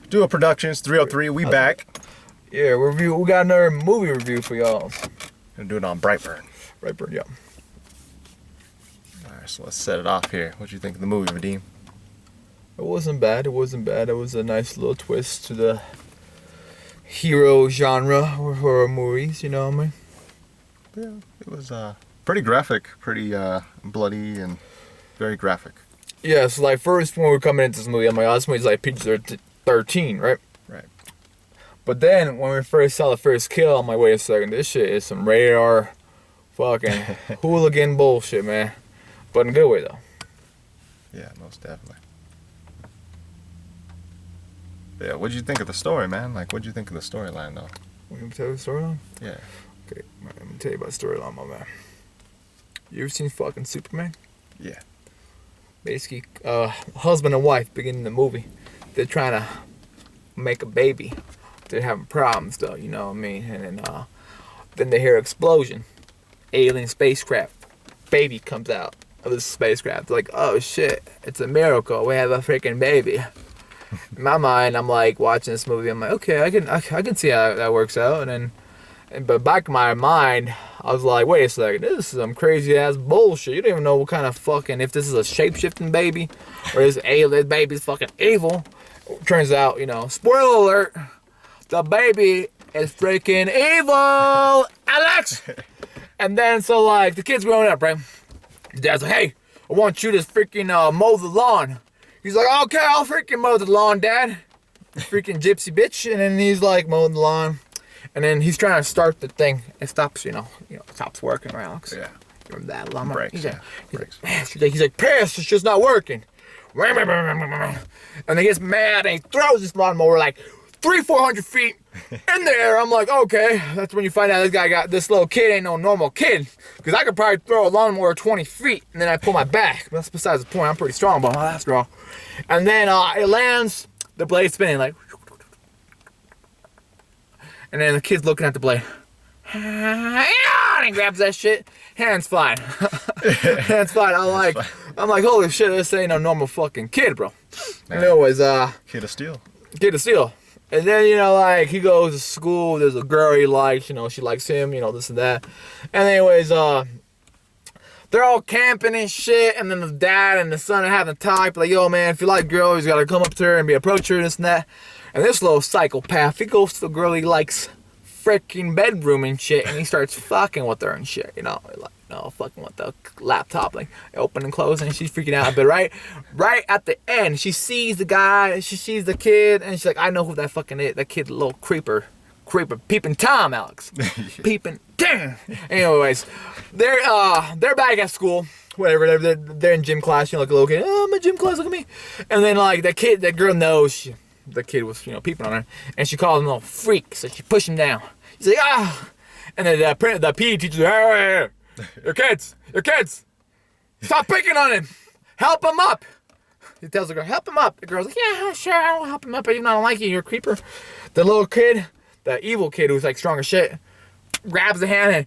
Duoproductions303, we back. Yeah, review. We got another movie review for y'all. Gonna do it on BrightBurn. BrightBurn, yeah. Alright, so let's set it off here. What'd you think of the movie, Vadim? It wasn't bad. It wasn't bad. It was a nice little twist to the hero genre or horror movies. You know what I mean? Yeah, it was pretty graphic, pretty bloody, and very graphic. Yeah. So like first when we were coming into this movie, I'm like, oh, this movie's like PG-13, right? Right. But then when we first saw the first kill, I'm like, wait a second, this shit is some rated R fucking hooligan bullshit, man. But in a good way though. Yeah, most definitely. Yeah, what'd you think of the story, man? Like, what'd you think of the storyline, though? Want me to tell you the storyline? Yeah. Okay, let me tell you about the storyline, my man. You ever seen fucking Superman? Yeah. Basically, husband and wife beginning the movie. They're trying to make a baby. They're having problems, though, you know what I mean? And then they hear an explosion. Alien spacecraft. Baby comes out of this spacecraft. They're like, oh shit, it's a miracle. We have a freaking baby. In my mind, I'm like watching this movie. I'm like, okay, I can see how that works out. But back in my mind, I was like, wait a second, this is some crazy ass bullshit. You don't even know what kind of fucking, if this is a shape-shifting baby or this baby's fucking evil. Turns out, you know, spoiler alert, the baby is freaking evil, Alex. And then so like the kid's growing up, right? The dad's like, hey, I want you to freaking mow the lawn. He's like, okay, I'll freaking mow the lawn, Dad. Freaking gypsy bitch. And then he's like mowing the lawn. And then he's trying to start the thing. It stops, you know, it stops working, right, Alex? Yeah. Remember that lawnmower? Breaks, He's yeah. he's like, Paris, it's just not working. And then he gets mad and he throws this lawnmower like 400 feet in the air. I'm like, okay. That's when you find out this little kid ain't no normal kid. Because I could probably throw a lawnmower 20 feet and then I pull my back. But that's besides the point. I'm pretty strong, but after all. And then it lands, the blade's spinning like. And then the kid's looking at the blade. And he grabs that shit. Hands flying. Hands flying. I'm like, holy shit, this ain't no normal fucking kid, bro. Man. Anyways, Kid of Steel. Kid of Steel. And then, you know, like, he goes to school, there's a girl he likes, you know, she likes him, you know, this and that. And anyways, they're all camping and shit, and then the dad and the son are having a talk, like, yo, man, if you like girls, you gotta come up to her and approach her, this and that. And this little psychopath, he goes to the girl he likes freaking bedroom and shit, and he starts fucking with her and shit, you know, like, fucking with the laptop, like, open and close, and she's freaking out. But right at the end, she sees the guy, she sees the kid, and she's like, I know who that fucking is, that kid, little creeper, peeping Tom, Alex, peeping, damn. Anyways, they're back at school, whatever, they're in gym class, you know, like a little kid, oh, my gym class, look at me. And then, like, that girl knows the kid was, you know, peeping on her, and she calls him a little freak, so she pushed him down. He's like, ah. And then the PE teacher's like, hey, your kids, stop picking on him, help him up. He tells the girl, help him up. The girl's like, yeah, sure, I will help him up, but even though I don't like you, you're a creeper. The little kid, the evil kid who's like strong as shit, grabs the hand and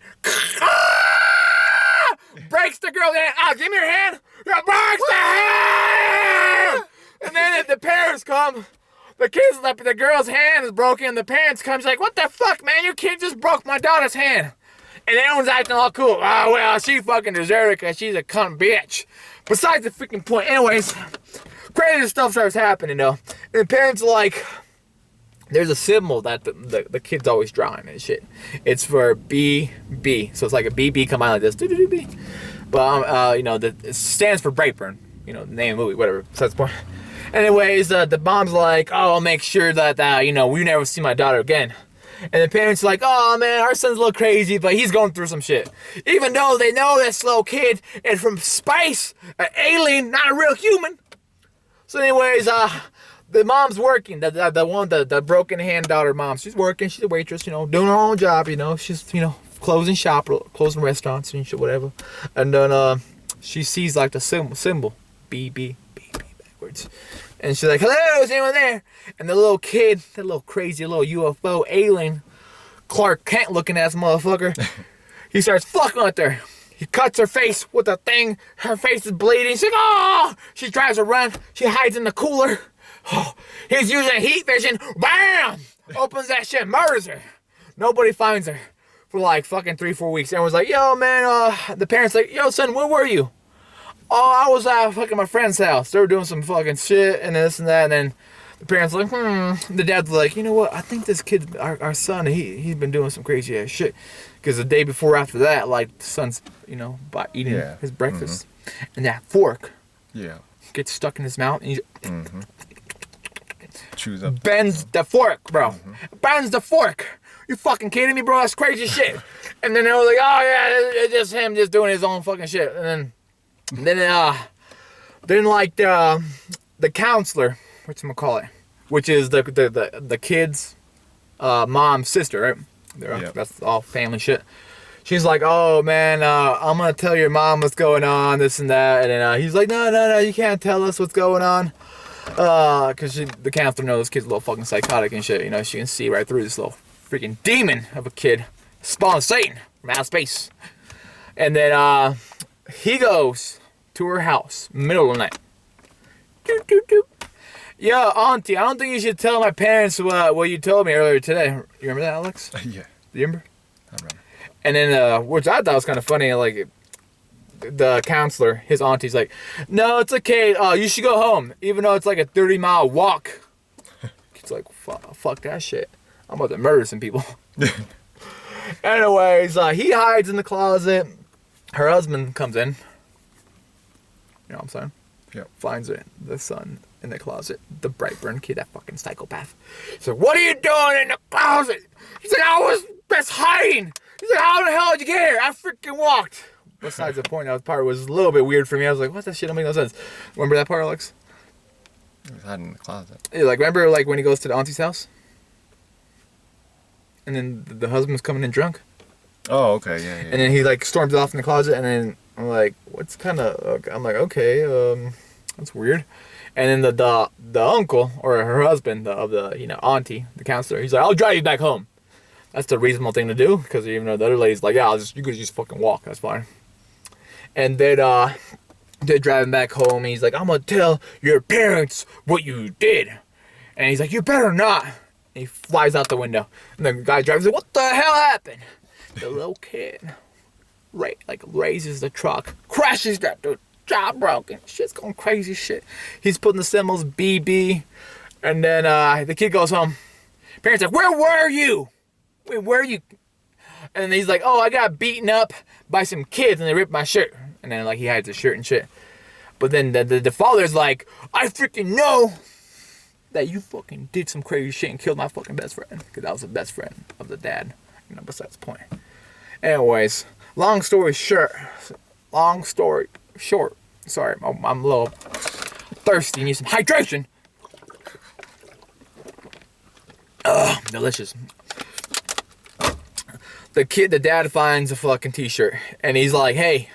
breaks the girl's hand. Ah, give me your hand. Breaks the hand. And then the parents come. The girl's hand is broken, and the parents come. She's like, what the fuck, man? Your kid just broke my daughter's hand. And everyone's acting all cool. Oh, well, she fucking deserved it because she's a cunt bitch. Besides the freaking point. Anyways, crazy stuff starts happening, though. And the parents are like, there's a symbol that the kid's always drawing and shit. It's for BB. So it's like a BB come out like this. B. But, you know, it stands for BrightBurn. You know, the name of the movie, whatever. Besides the point. Anyways, the mom's like, oh, I'll make sure that, you know, we never see my daughter again. And the parents are like, oh, man, our son's a little crazy, but he's going through some shit. Even though they know this little kid is from space, an alien, not a real human. So anyways, the mom's working, the broken hand daughter mom. She's working, she's a waitress, you know, doing her own job, you know. She's, you know, closing restaurants and shit, whatever. And then she sees, like, the symbol, BB. Backwards. And she's like, hello, is anyone there? And the little kid, that little crazy little UFO alien, Clark Kent looking ass motherfucker, he starts fucking with her. He cuts her face with a thing. Her face is bleeding. She's like, oh! She tries to run. She hides in the cooler. He's using heat vision. Bam! Opens that shit, murders her. Nobody finds her for like fucking 3-4 weeks. Everyone's like, yo, man, the parents like, yo, son, where were you? Oh, I was at fucking my friend's house. They were doing some fucking shit and this and that. And then the parents were like, The dad's like, you know what? I think this kid, our son, he's been doing some crazy ass shit. Because the day before after that, like, the son's, by eating his breakfast. And that fork gets stuck in his mouth. And he Chews up. bends the fork, bro. Bends the fork. You fucking kidding me, bro? That's crazy shit. And then they were like, oh, yeah, it's just him just doing his own fucking shit. And then like the counselor, whatchamacallit, which is the kid's mom's sister, right? That's all family shit. She's like, oh man, I'm gonna tell your mom what's going on, this and that. And then he's like, no, you can't tell us what's going on. Cause the counselor knows this kid's a little fucking psychotic and shit. She can see right through this little freaking demon of a kid, spawn of Satan from outer space. And then he goes to her house, middle of the night. Doop, doop, doop. Yo, auntie, I don't think you should tell my parents what you told me earlier today. You remember that, Alex? Yeah. Do you remember? I remember. And then, which I thought was kind of funny, like, the counselor, his auntie's like, no, it's okay. You should go home, even though it's like a 30-mile walk. It's like, fuck that shit. I'm about to murder some people. Anyways, he hides in the closet. Her husband comes in. You know what I'm saying? Yep. Finds the son in the closet. The BrightBurn kid, that fucking psychopath. He's like, what are you doing in the closet? He's like, I was just hiding. He's like, how the hell did you get here? I freaking walked. Besides the point, that part was a little bit weird for me. I was like, what the shit? Don't make no sense. Remember that part, Alex? He was hiding in the closet. Yeah, like, remember like when he goes to the auntie's house? And then the husband's coming in drunk? Oh, okay, yeah. And then he like storms off in the closet, and then I'm like, what's kind of? I'm like, okay, that's weird. And then the uncle or her husband of the auntie, the counselor, he's like, I'll drive you back home. That's the reasonable thing to do, because even though the other lady's like, yeah, you could just fucking walk, that's fine. And then they're driving back home, and he's like, I'm gonna tell your parents what you did. And he's like, you better not. And he flies out the window, and the guy drives like, what the hell happened? The little kid, raises the truck, crashes that dude, jaw broken, shit's going crazy shit. He's putting the symbols BB, and then the kid goes home. Parents like, where were you? Wait, where are you? And then he's like, oh, I got beaten up by some kids, and they ripped my shirt. And then like he hides his shirt and shit. But then the father's like, I freaking know that you fucking did some crazy shit and killed my fucking best friend, because I was the best friend of the dad. Besides the point. Anyways, long story short. Sorry, I'm a little thirsty. Need some hydration. Delicious. The dad finds a fucking t-shirt, and he's like, hey,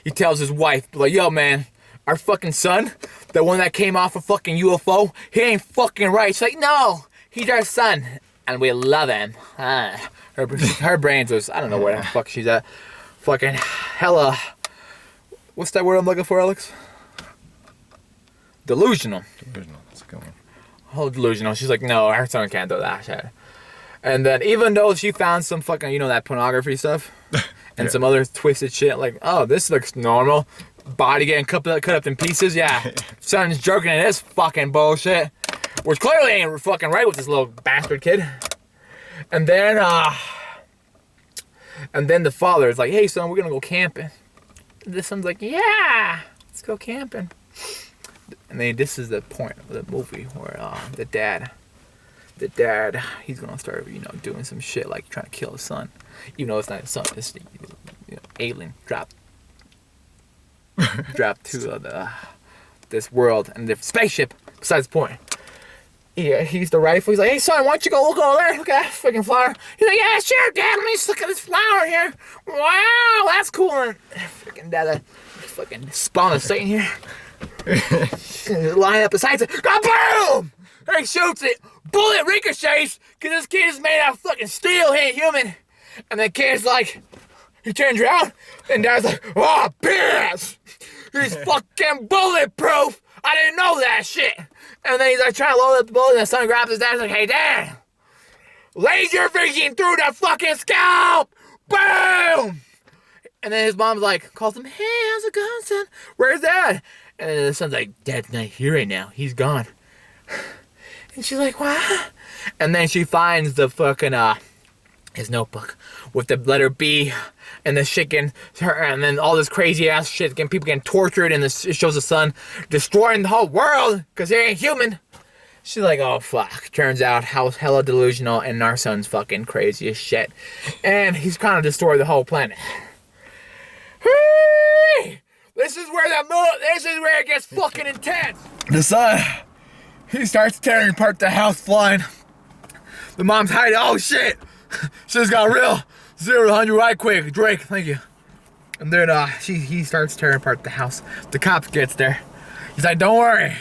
he tells his wife, like, yo, man, our fucking son, the one that came off a fucking UFO, he ain't fucking right. She's like, no, he's our son, and we love him. Her brains was, I don't know where the fuck she's at. Fucking hella, what's that word I'm looking for, Alex? Delusional. Delusional, that's a good one. Oh, delusional. She's like, no, her son can't do that shit. And then even though she found some fucking, that pornography stuff and some other twisted shit, like, oh, this looks normal. Body getting cut up in pieces, yeah. Son's jerking in this fucking bullshit, which clearly ain't fucking right with this little bastard kid. And then the father is like, hey, son, we're gonna go camping. And the son's like, yeah, let's go camping. And then this is the point of the movie where the dad, he's gonna start, doing some shit like trying to kill his son. Even though it's not his son, it's alien dropped to this world and the spaceship. Besides the point. Yeah, he's the rifle. He's like, hey, son, why don't you go look over there? Look at that freaking flower. He's like, yeah, sure, Dad. Let me just look at this flower here. Wow, that's cool. And freaking Dad, fucking spawn of Satan here. Line up beside it. Boom! And he shoots it. Bullet ricochets, because this kid is made out of fucking steel. He ain't human. And the kid's like, he turns around, and Dad's like, oh, bitch! He's fucking bulletproof. I didn't know that shit. And then he's like trying to load up the bullet, and the son grabs his dad. He's like, hey, Dad, laser vision through the fucking scalp. Boom. And then his mom's like, calls him, hey, how's it going, son? Where's Dad? And then the son's like, Dad's not here right now. He's gone. And she's like, what? And then she finds the fucking, his notebook with the letter B and the shit getting, and then all this crazy ass shit, getting people getting tortured, and it shows the son destroying the whole world because he ain't human. She's like, oh fuck. Turns out how hella delusional, and our son's fucking crazy as shit. And he's kind of destroyed the whole planet. This is where it gets fucking intense. The son, he starts tearing apart the house, flying. The mom's hiding. Oh shit. Shit's got real. 0 to 100 right quick. Drake, thank you. And then he starts tearing apart the house. The cop gets there. He's like, don't worry.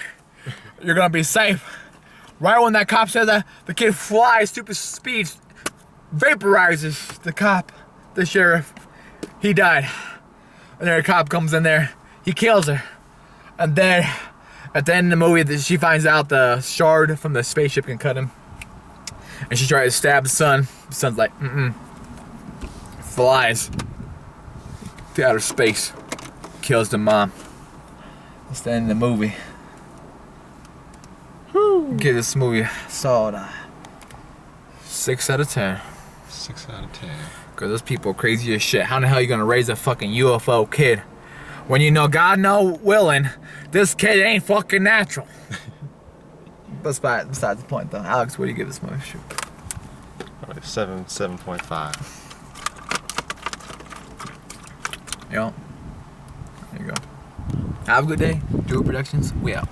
You're gonna be safe. Right when that cop says that, the kid flies super speed, vaporizes the cop, the sheriff. He died. And then a cop comes in there. He kills her. And then at the end of the movie, she finds out the shard from the spaceship can cut him. And she tries to stab the son. The son's like, flies to outer space. Kills the mom. That's the end of the movie. Give this movie a solid 6 out of 10. 6 out of 10. Cause those people are crazy as shit. How in the hell are you gonna raise a fucking UFO kid when you know, God no willing, this kid ain't fucking natural? Besides the point though. Alex, what do you give this movie? Shoot. 7.5. Yo. There you go. Have a good day. Duoproductions, we out.